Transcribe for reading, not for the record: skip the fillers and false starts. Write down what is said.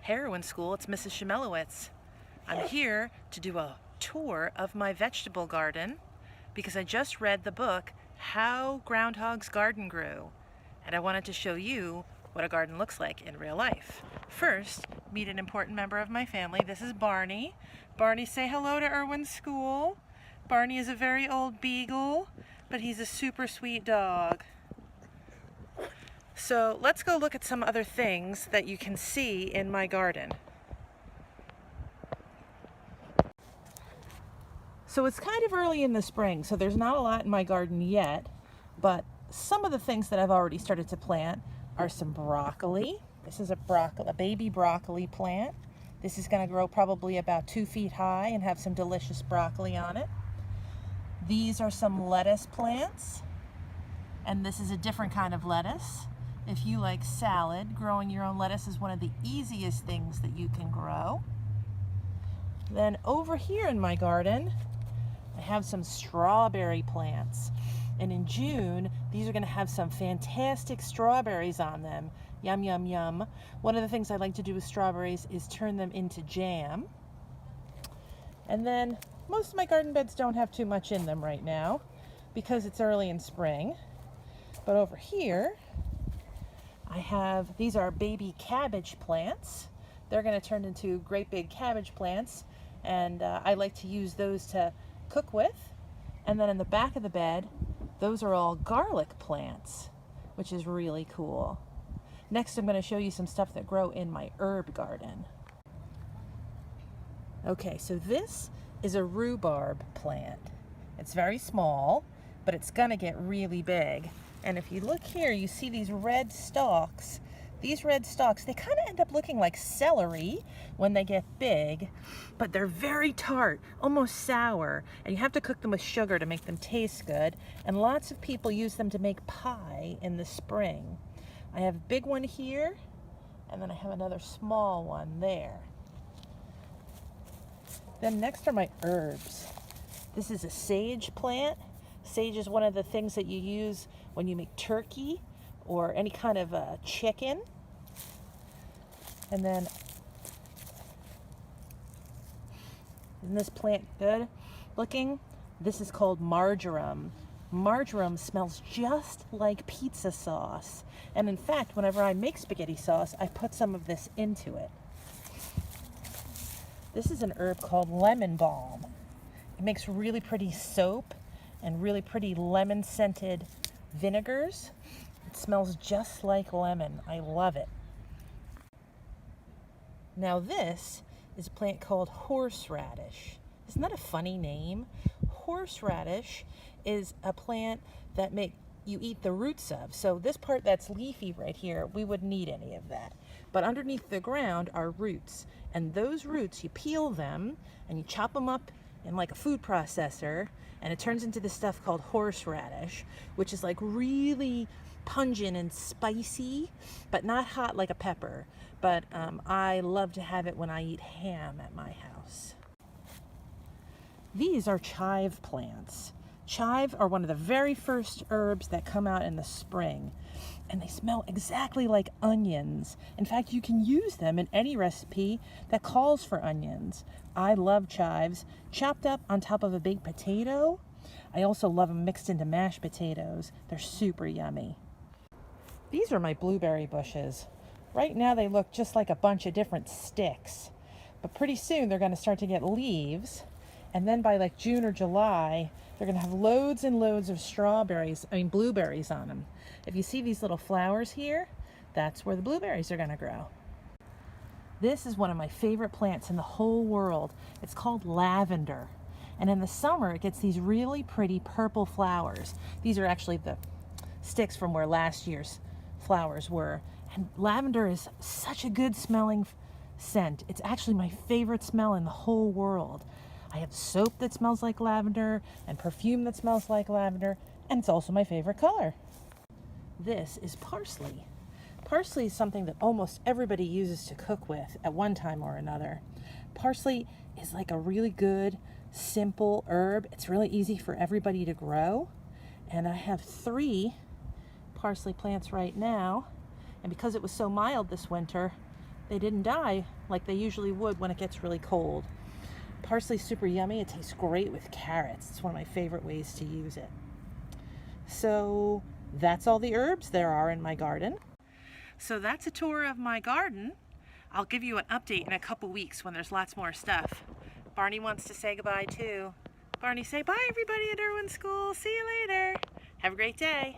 Hey Erwin School, it's Mrs. Chmielowicz. I'm here to do a tour of my vegetable garden because I just read the book, How Groundhog's Garden Grew, and I wanted to show you what a garden looks like in real life. First, meet an important member of my family. This is Barney. Barney, say hello to Erwin School. Barney is a very old beagle, but he's a super sweet dog. So let's go look at some other things that you can see in my garden. So it's kind of early in the spring, so there's not a lot in my garden yet, but some of the things that I've already started to plant are some broccoli. This is a baby broccoli plant. This is going to grow probably about 2 feet high and have some delicious broccoli on it. These are some lettuce plants, and this is a different kind of lettuce. If you like salad, growing your own lettuce is one of the easiest things that you can grow. Then over here in my garden, I have some strawberry plants. And in June, these are going to have some fantastic strawberries on them. Yum, yum, yum. One of the things I like to do with strawberries is turn them into jam. And then most of my garden beds don't have too much in them right now because it's early in spring. But over here, these are baby cabbage plants. They're going to turn into great big cabbage plants, and I like to use those to cook with. And then in the back of the bed, those are all garlic plants, which is really cool. Next, I'm going to show you some stuff that grow in my herb garden. Okay, so this is a rhubarb plant. It's very small, but it's going to get really big. And if you look here, you see these red stalks. These red stalks, they kind of end up looking like celery when they get big, but they're very tart, almost sour, and you have to cook them with sugar to make them taste good. And lots of people use them to make pie in the spring. I have a big one here, and then I have another small one there. Then next are my herbs. This is a sage plant. Sage is one of the things that you use when you make turkey or any kind of chicken. And then, isn't this plant good looking? This is called marjoram. Marjoram smells just like pizza sauce. And in fact, whenever I make spaghetti sauce, I put some of this into it. This is an herb called lemon balm. It makes really pretty soap and really pretty lemon-scented vinegars. It smells just like lemon. I love it. Now this is a plant called horseradish. Isn't that a funny name? Horseradish is a plant that you eat the roots of. So this part that's leafy right here, we wouldn't need any of that. But underneath the ground are roots. And those roots, you peel them and you chop them up in like a food processor, and it turns into this stuff called horseradish, which is like really pungent and spicy, but not hot like a pepper. But I love to have it when I eat ham at my house. These are chive plants. Chive are one of the very first herbs that come out in the spring, and they smell exactly like onions. In fact, you can use them in any recipe that calls for onions. I love chives chopped up on top of a baked potato. I also love them mixed into mashed potatoes. They're super yummy. These are my blueberry bushes. Right now they look just like a bunch of different sticks, but pretty soon they're going to start to get leaves, and then by like June or July, they're going to have loads and loads of blueberries on them. If you see these little flowers here, that's where the blueberries are going to grow. This is one of my favorite plants in the whole world. It's called lavender. And in the summer, it gets these really pretty purple flowers. These are actually the sticks from where last year's flowers were. And lavender is such a good smelling scent. It's actually my favorite smell in the whole world. I have soap that smells like lavender and perfume that smells like lavender, and it's also my favorite color. This is parsley. Parsley is something that almost everybody uses to cook with at one time or another. Parsley is like a really good, simple herb. It's really easy for everybody to grow. And I have 3 parsley plants right now. And because it was so mild this winter, they didn't die like they usually would when it gets really cold. Parsley's super yummy. It tastes great with carrots. It's one of my favorite ways to use it. So that's all the herbs there are in my garden. So that's a tour of my garden. I'll give you an update in a couple weeks when there's lots more stuff. Barney wants to say goodbye too. Barney, say bye everybody at Irwin School. See you later. Have a great day.